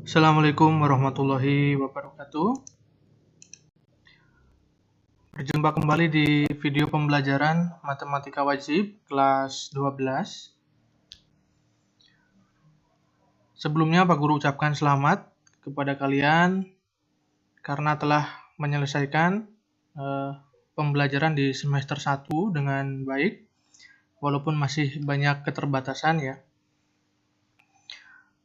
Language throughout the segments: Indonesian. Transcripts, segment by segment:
Assalamualaikum warahmatullahi wabarakatuh. Berjumpa kembali di video pembelajaran Matematika Wajib kelas 12. Sebelumnya Pak Guru ucapkan selamat kepada kalian karena telah menyelesaikan pembelajaran di semester 1 dengan baik, walaupun masih banyak keterbatasan ya.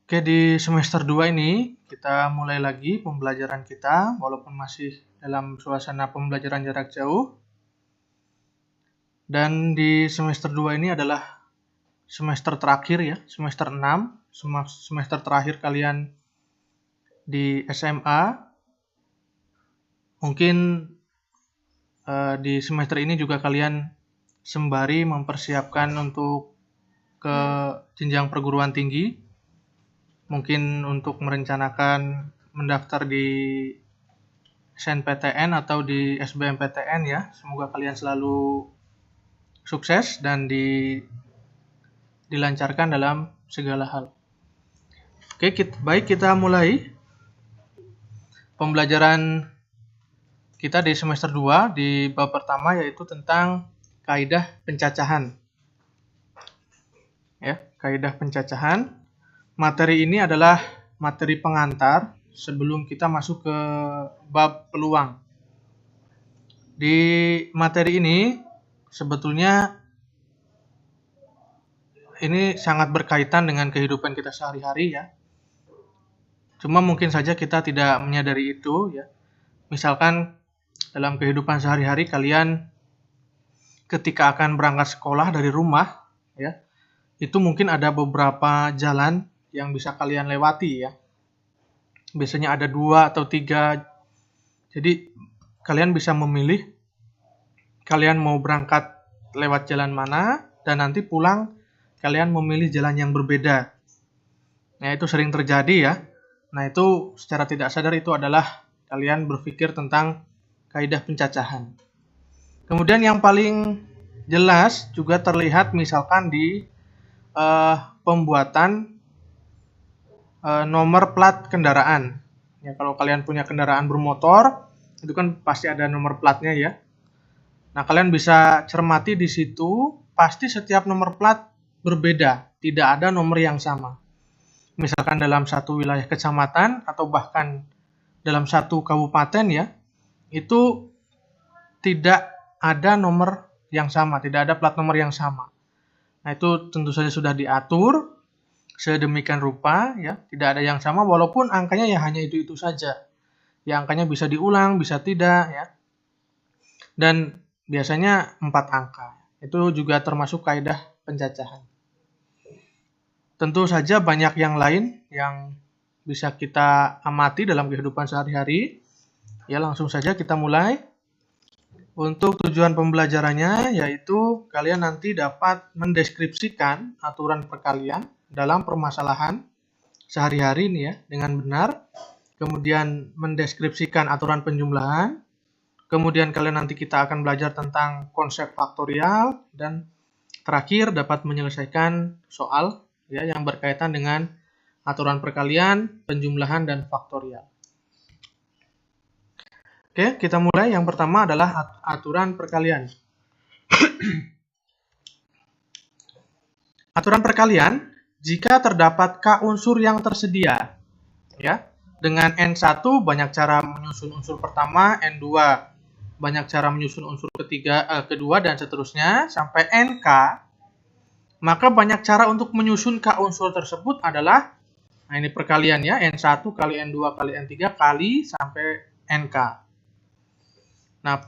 Oke, di semester 2 ini kita mulai lagi pembelajaran kita walaupun masih dalam suasana pembelajaran jarak jauh. Dan di semester 2 ini adalah semester terakhir ya, semester 6, semester terakhir kalian di SMA. Mungkin di semester ini juga kalian sembari mempersiapkan untuk ke jenjang perguruan tinggi. Mungkin untuk merencanakan mendaftar di SNPTN atau di SBMPTN ya. Semoga kalian selalu sukses dan dilancarkan dalam segala hal. Oke, baik kita mulai pembelajaran kita di semester 2 di bab pertama, yaitu tentang kaidah pencacahan. Ya, kaidah pencacahan. Materi ini adalah materi pengantar sebelum kita masuk ke bab peluang. Di materi ini sebetulnya ini sangat berkaitan dengan kehidupan kita sehari-hari ya. Cuma mungkin saja kita tidak menyadari itu ya. Misalkan dalam kehidupan sehari-hari kalian ketika akan berangkat sekolah dari rumah ya, itu mungkin ada beberapa jalan yang bisa kalian lewati ya. Biasanya ada 2 atau 3. Jadi kalian bisa memilih kalian mau berangkat lewat jalan mana, dan nanti pulang kalian memilih jalan yang berbeda. Nah, itu sering terjadi ya. Nah, itu secara tidak sadar itu adalah kalian berpikir tentang kaidah pencacahan. Kemudian yang paling jelas juga terlihat misalkan di pembuatan nomor plat kendaraan. Ya, kalau kalian punya kendaraan bermotor, itu kan pasti ada nomor platnya ya. Nah, kalian bisa cermati di situ, pasti setiap nomor plat berbeda, tidak ada nomor yang sama. Misalkan dalam satu wilayah kecamatan atau bahkan dalam satu kabupaten ya, itu tidak ada nomor yang sama, tidak ada plat nomor yang sama. Nah, itu tentu saja sudah diatur sedemikian rupa ya, tidak ada yang sama walaupun angkanya ya hanya itu saja. Ya, angkanya bisa diulang, bisa tidak ya. Dan biasanya 4 angka. Itu juga termasuk kaidah pencacahan. Tentu saja banyak yang lain yang bisa kita amati dalam kehidupan sehari-hari. Ya, langsung saja kita mulai. Untuk tujuan pembelajarannya yaitu kalian nanti dapat mendeskripsikan aturan perkalian dalam permasalahan sehari-hari ini ya dengan benar. Kemudian mendeskripsikan aturan penjumlahan. Kemudian kalian nanti kita akan belajar tentang konsep faktorial, dan terakhir dapat menyelesaikan soal ya yang berkaitan dengan aturan perkalian, penjumlahan, dan faktorial. Oke, kita mulai. Yang pertama adalah aturan perkalian. Aturan perkalian, jika terdapat K unsur yang tersedia, ya, dengan N1 banyak cara menyusun unsur pertama, N2 banyak cara menyusun unsur kedua, dan seterusnya, sampai NK, maka banyak cara untuk menyusun K unsur tersebut adalah, nah ini perkalian ya, N1 kali N2 kali N3 kali sampai NK. Nah,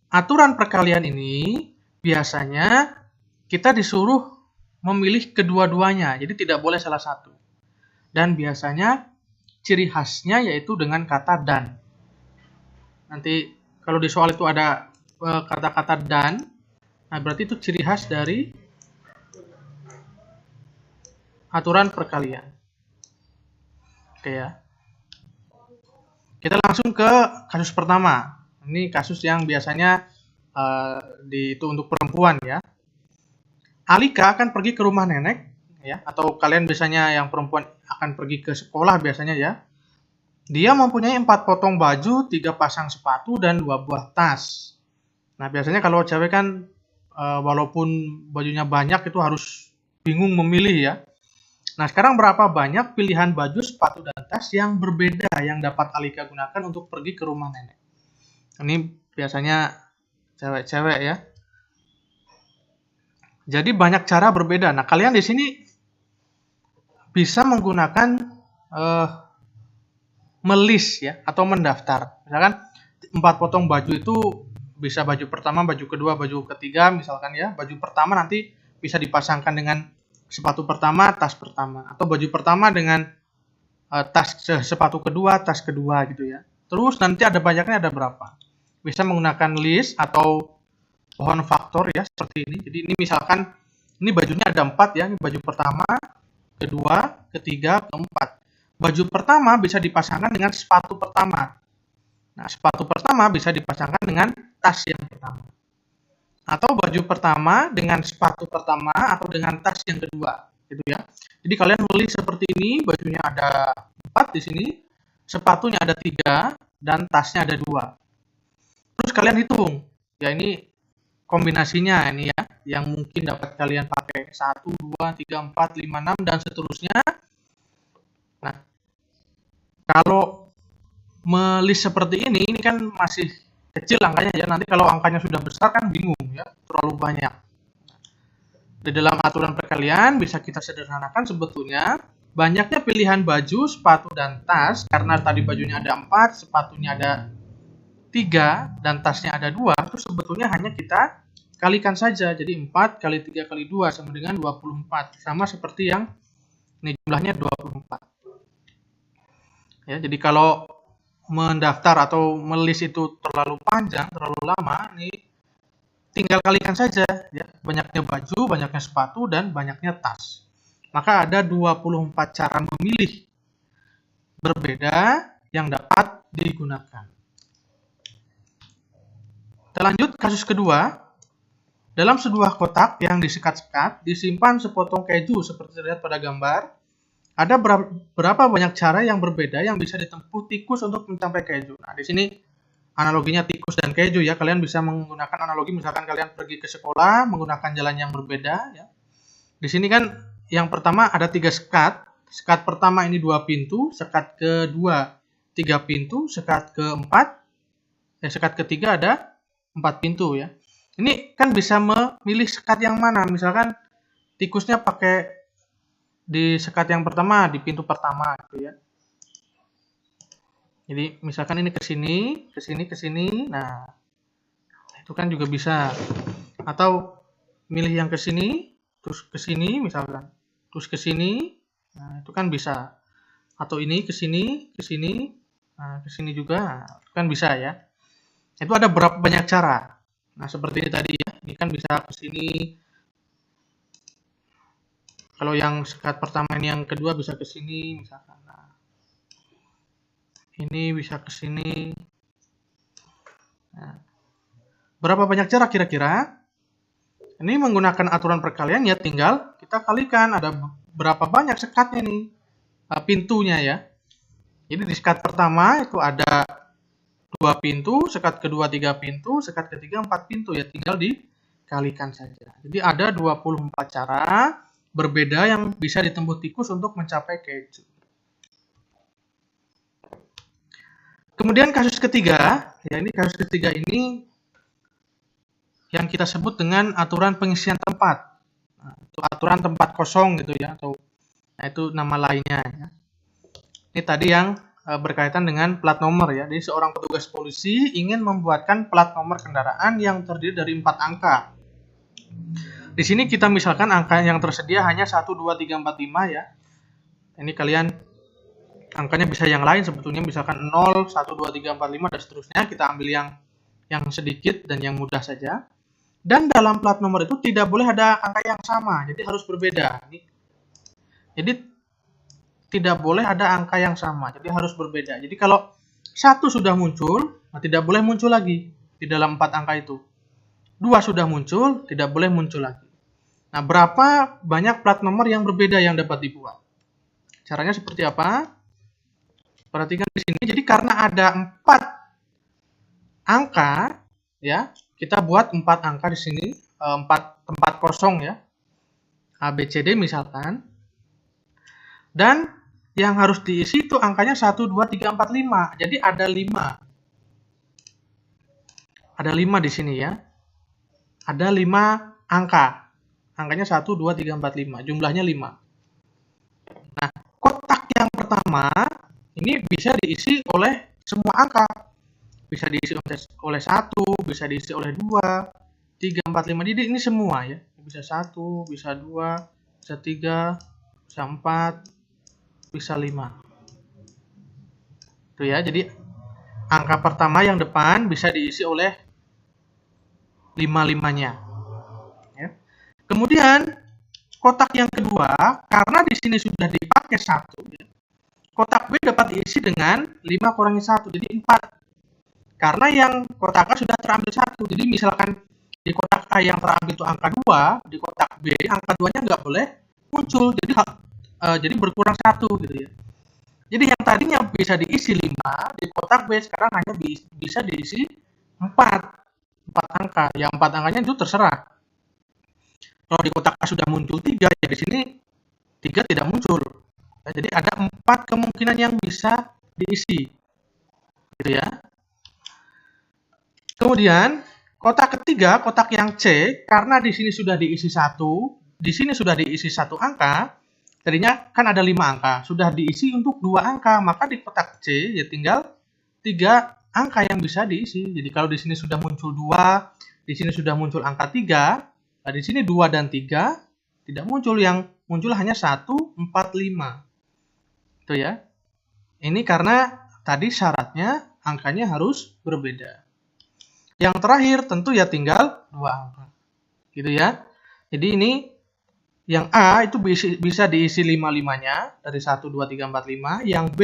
aturan perkalian ini biasanya kita disuruh memilih kedua-duanya, jadi tidak boleh salah satu. Dan biasanya ciri khasnya yaitu dengan kata dan. Nanti kalau di soal itu ada kata-kata dan, nah berarti itu ciri khas dari aturan perkalian. Oke ya. Kita langsung ke kasus pertama. Ini kasus yang biasanya itu untuk perempuan ya. Alika akan pergi ke rumah nenek ya, atau kalian biasanya yang perempuan akan pergi ke sekolah biasanya ya. Dia mempunyai 4 potong baju, 3 pasang sepatu, dan 2 buah tas. Nah, biasanya kalau cewek kan walaupun bajunya banyak itu harus bingung memilih ya. Nah, sekarang berapa banyak pilihan baju, sepatu, dan tas yang berbeda yang dapat Alika gunakan untuk pergi ke rumah nenek? Ini biasanya cewek-cewek ya. Jadi banyak cara berbeda. Nah, kalian di sini bisa menggunakan melis ya atau mendaftar. Misalkan 4 potong baju itu bisa baju pertama, baju kedua, baju ketiga misalkan ya. Baju pertama nanti bisa dipasangkan dengan sepatu pertama, tas pertama, atau baju pertama dengan sepatu kedua, tas kedua gitu ya. Terus nanti ada banyaknya ada berapa. Bisa menggunakan list atau pohon faktor ya seperti ini. Jadi ini misalkan ini bajunya ada 4 ya. Ini baju pertama, kedua, ketiga, keempat. Baju pertama bisa dipasangkan dengan sepatu pertama. Nah, sepatu pertama bisa dipasangkan dengan tas yang pertama. Atau baju pertama dengan sepatu pertama atau dengan tas yang kedua, gitu ya. Jadi kalian beli seperti ini, bajunya ada 4 di sini, sepatunya ada 3 dan tasnya ada 2. Terus kalian hitung. Ya ini kombinasinya ini ya, yang mungkin dapat kalian pakai 1, 2, 3, 4, 5, 6 dan seterusnya. Nah, kalau melis seperti ini kan masih kecil angkanya ya. Nanti kalau angkanya sudah besar kan bingung ya, terlalu banyak. Di dalam aturan perkalian bisa kita sederhanakan sebetulnya banyaknya pilihan baju, sepatu, dan tas karena tadi bajunya ada 4, sepatunya ada 3, dan tasnya ada 2, itu sebetulnya hanya kita kalikan saja. Jadi 4 kali 3 kali 2 sama dengan 24. Sama seperti yang ini jumlahnya 24. Ya, jadi kalau mendaftar atau melis itu terlalu panjang, terlalu lama, nih tinggal kalikan saja ya, banyaknya baju, banyaknya sepatu, dan banyaknya tas. Maka ada 24 cara memilih berbeda yang dapat digunakan. Kita lanjut kasus kedua. Dalam sebuah kotak yang disekat-sekat, disimpan sepotong keju seperti terlihat pada gambar. Ada berapa banyak cara yang berbeda yang bisa ditempuh tikus untuk mencapai keju. Nah, di sini analoginya tikus dan keju ya. Kalian bisa menggunakan analogi misalkan kalian pergi ke sekolah menggunakan jalan yang berbeda ya. Di sini kan yang pertama ada 3 sekat. Sekat pertama ini 2 pintu, sekat kedua 3 pintu, sekat keempat sekat ketiga ada 4 pintu ya. Ini kan bisa memilih sekat yang mana. Misalkan tikusnya pakai di sekat yang pertama, di pintu pertama gitu ya. Jadi misalkan ini ke sini, ke sini, ke sini. Nah, itu kan juga bisa. Atau milih yang ke sini, terus ke sini misalkan. Terus ke sini. Nah, itu kan bisa. Atau ini ke sini, ke sini. Nah, ke sini juga. Itu kan bisa ya. Itu ada berapa banyak cara. Nah, seperti ini tadi ya. Ini kan bisa ke sini. Kalau yang sekat pertama ini yang kedua bisa ke sini misalkan. Nah, ini bisa ke sini. Nah, berapa banyak cara kira-kira? Ini menggunakan aturan perkalian ya, tinggal kita kalikan ada berapa banyak sekatnya nih, pintunya ya. Jadi di sekat pertama itu ada 2 pintu, sekat kedua 3 pintu, sekat ketiga 4 pintu ya, tinggal dikalikan saja. Jadi ada 24 cara berbeda yang bisa ditempuh tikus untuk mencapai keju. Kemudian kasus ketiga, ya ini kasus ketiga ini yang kita sebut dengan aturan pengisian tempat. Nah, itu aturan tempat kosong gitu ya, atau nah itu nama lainnya ya. Ini tadi yang berkaitan dengan plat nomor ya. Jadi seorang petugas polisi ingin membuatkan plat nomor kendaraan yang terdiri dari 4 angka. Di sini kita misalkan angka yang tersedia hanya 1, 2, 3, 4, 5 ya. Ini kalian angkanya bisa yang lain sebetulnya, misalkan 0, 1, 2, 3, 4, 5 dan seterusnya. Kita ambil yang sedikit dan yang mudah saja. Dan dalam plat nomor itu tidak boleh ada angka yang sama, jadi harus berbeda. Jadi tidak boleh ada angka yang sama, jadi harus berbeda. Jadi kalau 1 sudah muncul, tidak boleh muncul lagi di dalam 4 angka itu. 2 sudah muncul, tidak boleh muncul lagi. Nah, berapa banyak plat nomor yang berbeda yang dapat dibuat? Caranya seperti apa? Perhatikan di sini. Jadi karena ada 4 angka, ya, kita buat 4 angka di sini, 4 tempat kosong ya. A, B, C, D misalkan. Dan yang harus diisi itu angkanya 1, 2, 3, 4, 5. Jadi ada 5. Ada 5 di sini ya. Ada 5 angka. Angkanya 1, 2, 3, 4, 5. Jumlahnya 5. Nah, kotak yang pertama ini bisa diisi oleh semua angka. Bisa diisi oleh 1, bisa diisi oleh 2, 3, 4, 5. Jadi ini semua ya. Bisa 1, bisa 2, bisa 3, bisa 4, bisa 5. Itu ya. Jadi angka pertama yang depan bisa diisi oleh 5-5-nya. Ya. Kemudian kotak yang kedua, karena di sini sudah dipakai 1, ya, kotak B dapat diisi dengan 5 kurangi 1, jadi 4. Karena yang kotak A sudah terambil 1. Jadi misalkan di kotak A yang terambil itu angka 2, di kotak B angka 2-nya nggak boleh muncul. Jadi berkurang 1 gitu ya. Jadi yang tadinya bisa diisi 5, di kotak B sekarang hanya bisa diisi 4 angka. Yang 4 angkanya itu terserah. Kalau di kotak A sudah muncul 3, ya di sini 3 tidak muncul. Ya, jadi ada 4 kemungkinan yang bisa diisi. Gitu ya. Kemudian kotak ketiga, kotak yang C, karena di sini sudah diisi 1, di sini sudah diisi 1 angka, tadinya kan ada 5 angka, sudah diisi untuk 2 angka, maka di kotak C ya tinggal 3 angka yang bisa diisi. Jadi kalau di sini sudah muncul 2, di sini sudah muncul angka 3, nah di sini 2 dan 3 tidak muncul, yang muncul hanya 1, 4, 5. Itu ya. Ini karena tadi syaratnya angkanya harus berbeda. Yang terakhir tentu ya tinggal 2 angka. Gitu ya. Jadi ini yang A itu bisa diisi 5-5-nya dari 1, 2, 3, 4, 5. Yang B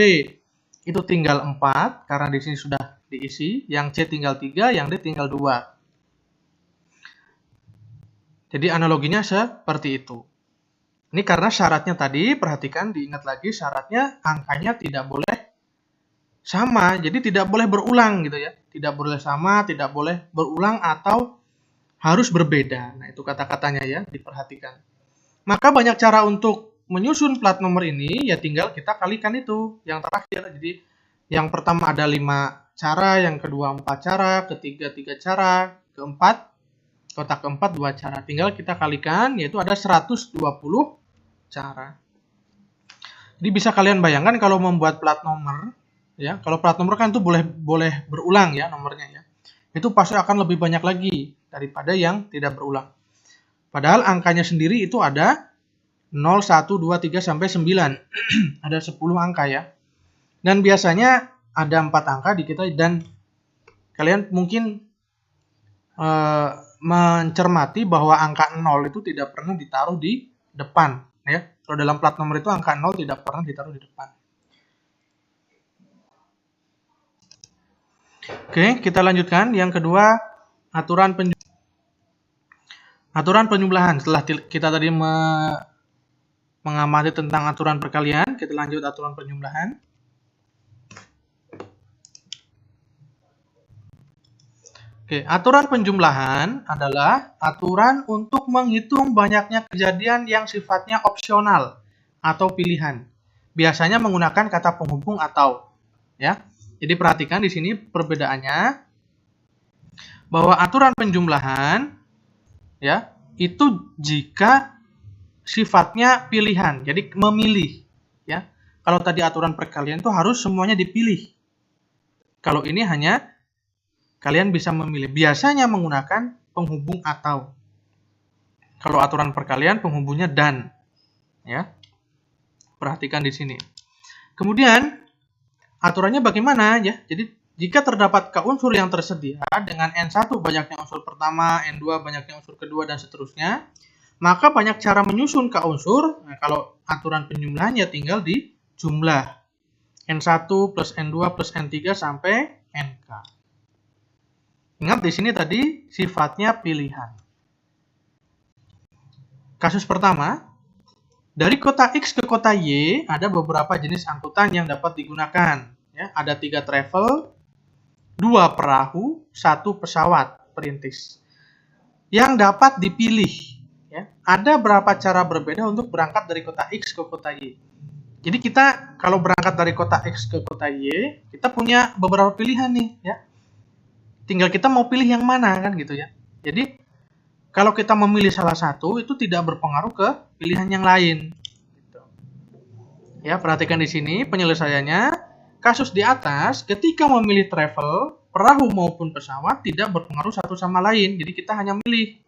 itu tinggal 4 karena di sini sudah diisi. Yang C tinggal 3, yang D tinggal 2. Jadi analoginya seperti itu. Ini karena syaratnya tadi, perhatikan, diingat lagi syaratnya angkanya tidak boleh sama, jadi tidak boleh berulang gitu ya. Tidak boleh sama, tidak boleh berulang atau harus berbeda. Nah, itu kata-katanya ya, diperhatikan. Maka banyak cara untuk menyusun plat nomor ini, ya tinggal kita kalikan itu yang terakhir. Jadi yang pertama ada 5 cara, yang kedua 4 cara, ketiga 3 cara, keempat kotak keempat 2 cara. Tinggal kita kalikan, yaitu ada 120 cara. Jadi bisa kalian bayangkan kalau membuat plat nomor, ya, kalau plat nomor kan itu boleh berulang ya nomornya ya. Itu pasti akan lebih banyak lagi daripada yang tidak berulang. Padahal angkanya sendiri itu ada 0, 1, 2, 3 sampai 9. Ada 10 angka ya. Dan biasanya ada 4 angka di kita, dan kalian mungkin mencermati bahwa angka 0 itu tidak pernah ditaruh di depan ya. Kalau dalam plat nomor itu angka 0 tidak pernah ditaruh di depan. Oke, kita lanjutkan. Yang kedua, aturan penjumlahan. Setelah kita tadi mengamati tentang aturan perkalian, kita lanjut aturan penjumlahan. Oke, aturan penjumlahan adalah aturan untuk menghitung banyaknya kejadian yang sifatnya opsional atau pilihan. Biasanya menggunakan kata penghubung atau, ya. Jadi perhatikan di sini perbedaannya, bahwa aturan penjumlahan ya itu jika sifatnya pilihan, jadi memilih ya. Kalau tadi aturan perkalian itu harus semuanya dipilih. Kalau ini hanya kalian bisa memilih. Biasanya menggunakan penghubung atau. Kalau aturan perkalian penghubungnya dan, ya. Perhatikan di sini. Kemudian aturannya bagaimana ya? Jadi jika terdapat k unsur yang tersedia dengan N1 banyaknya unsur pertama, N2 banyaknya unsur kedua, dan seterusnya, maka banyak cara menyusun k unsur. Nah, kalau aturan penjumlahannya tinggal di jumlah N1 plus N2 plus N3 sampai NK. Ingat di sini tadi sifatnya pilihan. Kasus pertama, Dari kota X ke kota Y ada beberapa jenis angkutan yang dapat digunakan. Ya, ada 3 travel, 2 perahu, 1 pesawat perintis. Yang dapat dipilih. Ya, ada berapa cara berbeda untuk berangkat dari kota X ke kota Y. Jadi kita kalau berangkat dari kota X ke kota Y, kita punya beberapa pilihan nih. Ya. Tinggal kita mau pilih yang mana kan gitu ya. Jadi kalau kita memilih salah satu, itu tidak berpengaruh ke pilihan yang lain. Ya, perhatikan di sini penyelesaiannya. Kasus di atas, ketika memilih travel, perahu maupun pesawat tidak berpengaruh satu sama lain. Jadi kita hanya milih.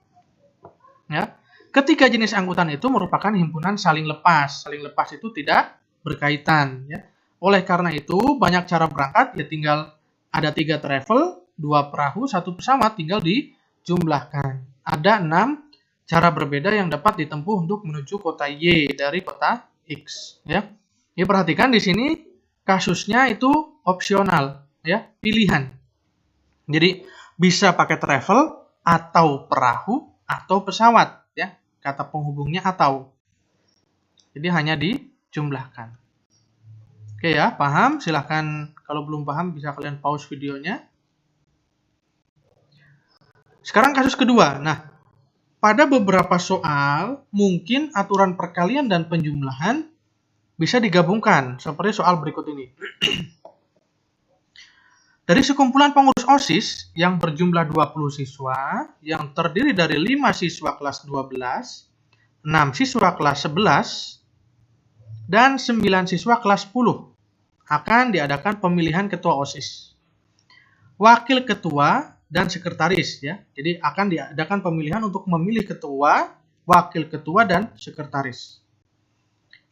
Ya. Ketiga jenis angkutan itu merupakan himpunan saling lepas. Saling lepas itu tidak berkaitan. Ya. Oleh karena itu, banyak cara berangkat. Ya tinggal ada 3 travel, 2 perahu, 1 pesawat, tinggal dijumlahkan. Ada 6 cara berbeda yang dapat ditempuh untuk menuju kota Y dari kota X. Ya, ya perhatikan di sini kasusnya itu opsional, ya pilihan. Jadi bisa pakai travel atau perahu atau pesawat, ya kata penghubungnya atau. Jadi hanya dijumlahkan. Oke ya, paham? Silahkan kalau belum paham bisa kalian pause videonya. Sekarang kasus kedua. Nah, pada beberapa soal, mungkin aturan perkalian dan penjumlahan bisa digabungkan, seperti soal berikut ini. Dari sekumpulan pengurus OSIS yang berjumlah 20 siswa, yang terdiri dari 5 siswa kelas 12, 6 siswa kelas 11, dan 9 siswa kelas 10, akan diadakan pemilihan ketua OSIS. Wakil ketua dan sekretaris ya. Jadi akan diadakan pemilihan untuk memilih ketua, wakil ketua dan sekretaris.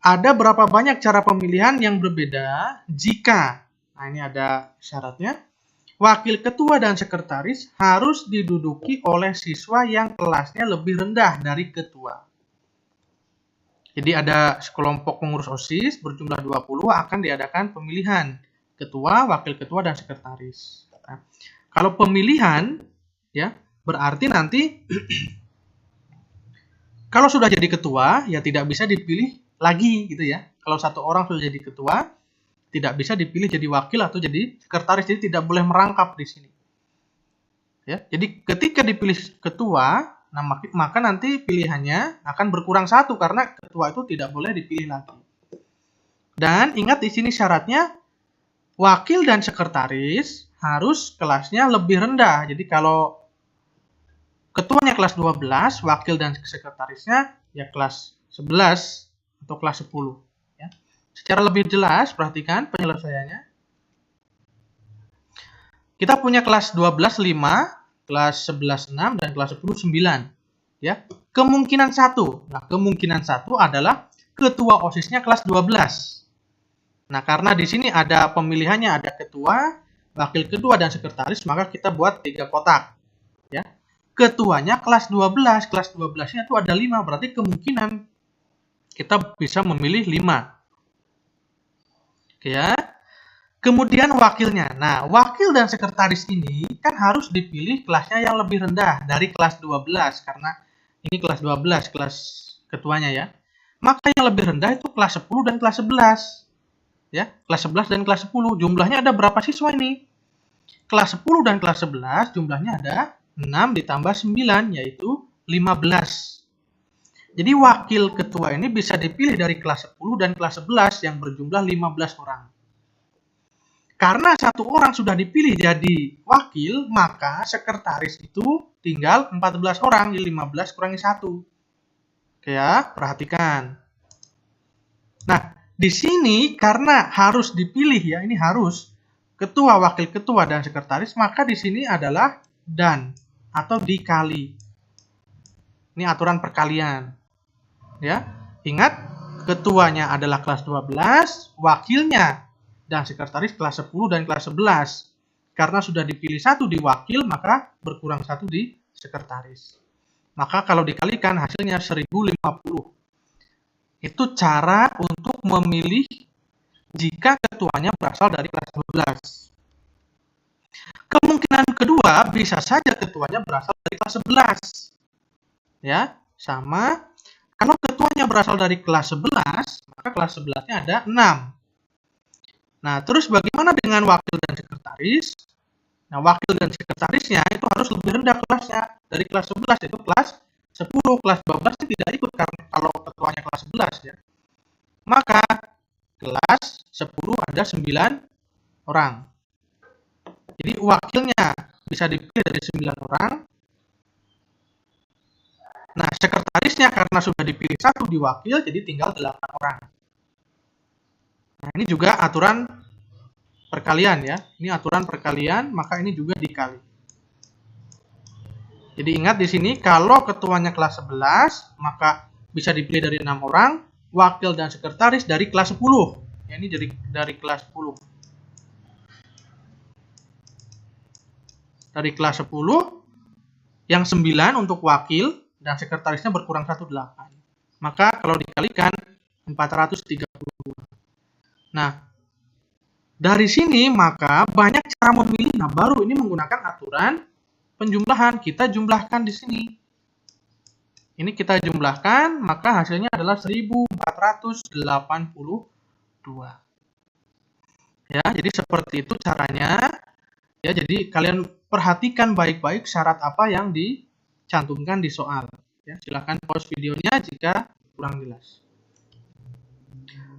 Ada berapa banyak cara pemilihan yang berbeda jika, nah ini ada syaratnya, wakil ketua dan sekretaris harus diduduki oleh siswa yang kelasnya lebih rendah dari ketua. Jadi ada sekelompok pengurus OSIS berjumlah 20 akan diadakan pemilihan ketua, wakil ketua dan sekretaris. Nah, kalau pemilihan, ya berarti nanti kalau sudah jadi ketua, ya tidak bisa dipilih lagi gitu ya. Kalau satu orang sudah jadi ketua, tidak bisa dipilih jadi wakil atau jadi sekretaris, jadi tidak boleh merangkap di sini. Ya, jadi ketika dipilih ketua, nah maka nanti pilihannya akan berkurang satu karena ketua itu tidak boleh dipilih lagi. Dan ingat di sini syaratnya wakil dan sekretaris harus kelasnya lebih rendah. Jadi kalau ketuanya kelas 12, wakil dan sekretarisnya ya kelas 11 atau kelas 10. Ya. Secara lebih jelas, perhatikan penyelesaiannya. Kita punya kelas 12 5, kelas 11 6, dan kelas 10 9. Ya. Kemungkinan satu. Nah, kemungkinan satu adalah ketua OSISnya kelas 12. Nah, karena di sini ada pemilihannya, ada ketua, wakil ketua dan sekretaris, maka kita buat 3 kotak. Ya. Ketuanya kelas 12, kelas 12-nya itu ada 5, berarti kemungkinan kita bisa memilih 5. Oke ya. Kemudian wakilnya. Nah, wakil dan sekretaris ini kan harus dipilih kelasnya yang lebih rendah dari kelas 12 karena ini kelas 12, kelas ketuanya ya. Maka yang lebih rendah itu kelas 10 dan kelas 11. Ya, kelas 11 dan kelas 10. Jumlahnya ada berapa siswa ini? Kelas 10 dan kelas 11 jumlahnya ada 6 ditambah 9 yaitu 15. Jadi wakil ketua ini bisa dipilih dari kelas 10 dan kelas 11 yang berjumlah 15 orang. Karena satu orang sudah dipilih jadi wakil, maka sekretaris itu tinggal 14 orang, 15 kurangi 1. Oke ya, perhatikan. Nah, di sini karena harus dipilih ya, ini harus ketua, wakil ketua dan sekretaris, maka di sini adalah dan atau dikali. Ini aturan perkalian. Ya, ingat ketuanya adalah kelas 12, wakilnya dan sekretaris kelas 10 dan kelas 11. Karena sudah dipilih satu di wakil, maka berkurang satu di sekretaris. Maka kalau dikalikan hasilnya 1050. Itu cara untuk memilih jika ketuanya berasal dari kelas 12. Kemungkinan kedua bisa saja ketuanya berasal dari kelas 11. Ya, sama. Kalau ketuanya berasal dari kelas 11, maka kelas 11-nya ada 6. Nah, terus bagaimana dengan wakil dan sekretaris? Nah, wakil dan sekretarisnya itu harus lebih rendah kelasnya. Dari kelas 11 itu kelas 10, kelas 12 tidak ikut karena kalau ketuanya kelas 11 ya. Maka kelas 10 ada 9 orang. Jadi wakilnya bisa dipilih dari 9 orang. Nah, sekretarisnya karena sudah dipilih 1 di wakil, jadi tinggal 8 orang. Nah, ini juga aturan perkalian ya. Ini aturan perkalian, maka ini juga dikali. Jadi ingat di sini kalau ketuanya kelas 11, maka bisa dipilih dari 6 orang, wakil dan sekretaris dari kelas 10. Ya, ini dari kelas 10. Dari kelas 10, yang 9 untuk wakil dan sekretarisnya berkurang 1, 8. Maka kalau dikalikan 432. Nah, dari sini maka banyak cara memilih. Nah, baru ini menggunakan aturan penjumlahan. Kita jumlahkan di sini. Ini kita jumlahkan, maka hasilnya adalah 1482. Ya, jadi seperti itu caranya. Ya, jadi kalian perhatikan baik-baik syarat apa yang dicantumkan di soal. Ya, silahkan pause videonya jika kurang jelas.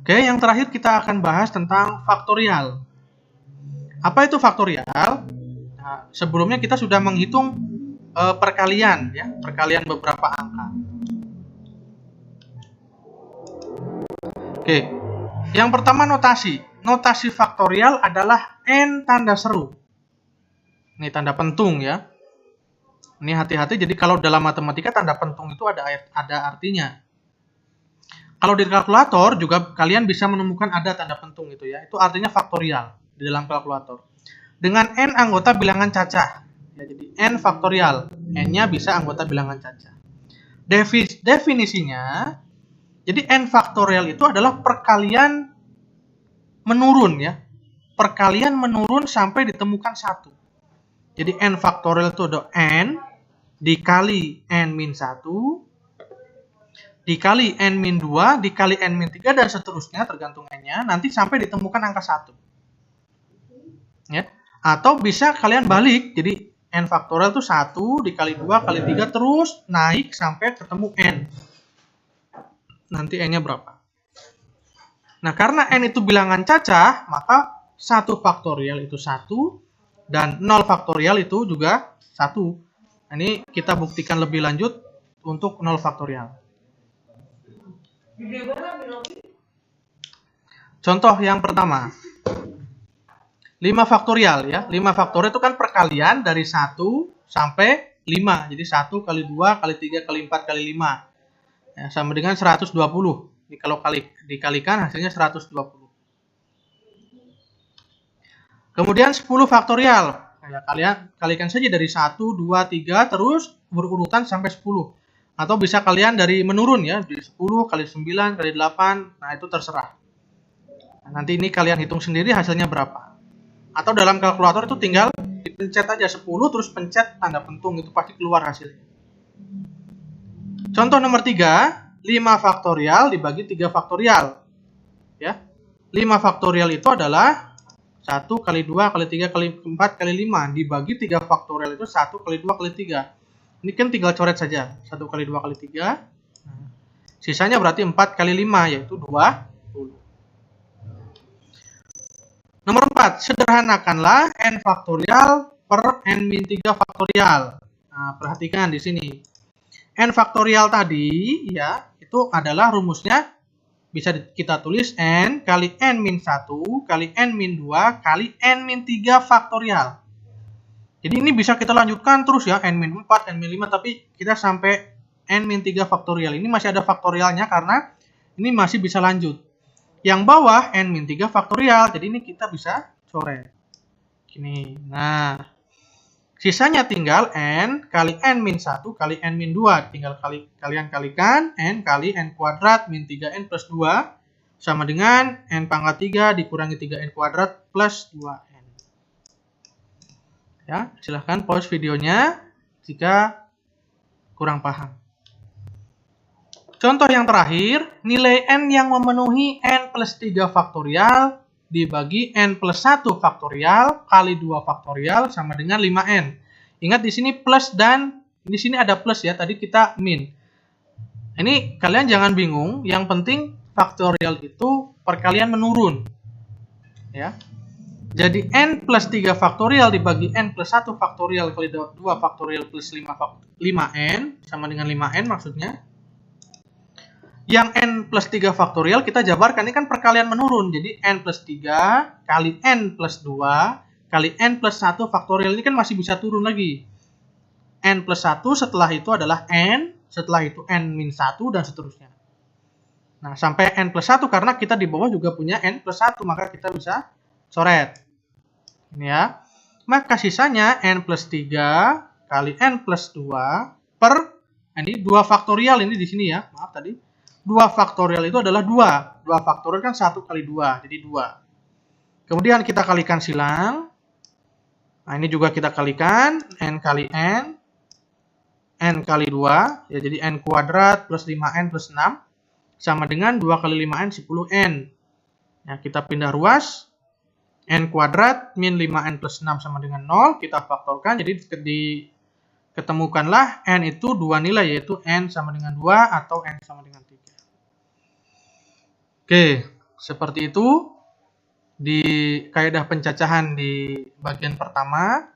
Oke, yang terakhir kita akan bahas tentang faktorial. Apa itu faktorial? Nah, sebelumnya kita sudah menghitung perkalian, ya, perkalian beberapa angka. Oke, yang pertama notasi. Notasi faktorial adalah N tanda seru. Ini tanda pentung ya. Ini hati-hati, jadi kalau dalam matematika tanda pentung itu ada artinya. Kalau di kalkulator juga kalian bisa menemukan ada tanda pentung itu ya. Itu artinya faktorial di dalam kalkulator. Dengan N anggota bilangan cacah. Ya, jadi N faktorial. N-nya bisa anggota bilangan cacah. Definisinya, jadi N faktorial itu adalah perkalian menurun ya. Perkalian menurun sampai ditemukan 1. Jadi N faktorial itu ada N dikali N-1 dikali N-2 dikali N-3 dan seterusnya tergantung N-nya, nanti sampai ditemukan angka 1. Ya. Atau bisa kalian balik, jadi N faktorial itu 1 dikali 2 kali 3 terus naik sampai ketemu N. Nanti N-nya berapa? Nah, karena N itu bilangan cacah, maka 1 faktorial itu 1 dan 0 faktorial itu juga 1. Nah, ini kita buktikan lebih lanjut untuk 0 faktorial. Contoh yang pertama. 5 faktorial ya. 5 faktorial itu kan perkalian dari 1 sampai 5. Jadi 1 kali 2 kali 3 kali 4 kali 5. Ya, sama dengan 120. Ini kalau dikalikan hasilnya 120. Kemudian 10 faktorial. Ya, kalian kalikan saja dari 1, 2, 3 terus berurutan sampai 10. Atau bisa kalian dari menurun ya, dari 10 kali 9 kali 8. Nah, itu terserah. Nah, nanti ini kalian hitung sendiri hasilnya berapa. Atau dalam kalkulator itu tinggal dipencet aja 10 terus pencet tanda pentung, itu pasti keluar hasilnya. Contoh nomor 3, 5 faktorial dibagi 3 faktorial. Ya. 5 faktorial itu adalah 1 kali 2 kali 3 kali 4 kali 5 dibagi 3 faktorial itu 1 kali 2 kali 3. Ini kan tinggal coret saja. 1 kali 2 kali 3. Sisanya berarti 4 kali 5 yaitu 20. Nomor 4, sederhanakanlah N faktorial per N-3 faktorial. Nah, perhatikan di sini. N faktorial tadi ya, itu adalah rumusnya bisa kita tulis N kali N-1 kali N-2 kali N-3 faktorial. Jadi ini bisa kita lanjutkan terus ya, N-4, N-5, tapi kita sampai N-3 faktorial. Ini masih ada faktorialnya karena ini masih bisa lanjut. Yang bawah N-3 faktorial, jadi ini kita bisa coret. Gini. Nah, sisanya tinggal N kali N-1 kali N-2. Tinggal kalian kalikan N kali N kuadrat min 3N plus 2 sama dengan N pangkat 3 dikurangi 3N kuadrat plus 2N. Ya, silahkan pause videonya jika kurang paham. Contoh yang terakhir, nilai n yang memenuhi n plus 3 faktorial dibagi n plus 1 faktorial kali 2 faktorial sama dengan 5n. Ingat di sini plus dan di sini ada plus ya, tadi kita min. Ini kalian jangan bingung, yang penting faktorial itu perkalian menurun. Ya. Jadi n plus 3 faktorial dibagi n plus 1 faktorial kali 2 faktorial plus 5n sama dengan 5n maksudnya. Yang n plus 3 faktorial kita jabarkan, ini kan perkalian menurun. Jadi n plus 3 kali n plus 2 kali n plus 1 faktorial ini kan masih bisa turun lagi. N plus 1 setelah itu adalah n, setelah itu n min 1 dan seterusnya. Nah, sampai n plus 1 karena kita di bawah juga punya n plus 1, maka kita bisa coret. Ini ya. Maka sisanya n plus 3 kali n plus 2 per, ini 2 faktorial ini di sini ya, maaf tadi. 2 faktorial itu adalah 2. 2 faktorial kan 1 kali 2, jadi 2. Kemudian kita kalikan silang. Nah, ini juga kita kalikan, n kali n kali 2, ya jadi n kuadrat plus 5n plus 6, sama dengan 2 kali 5n 10n. Nah, kita pindah ruas, n kuadrat min 5n plus 6 sama dengan 0, kita faktorkan, jadi ketemukanlah n itu 2 nilai, yaitu n sama dengan 2 atau n sama dengan 3. Oke, seperti itu di kaidah pencacahan di bagian pertama.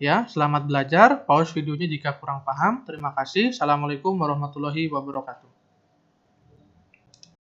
Ya, selamat belajar. Pause videonya jika kurang paham. Terima kasih. Assalamualaikum warahmatullahi wabarakatuh.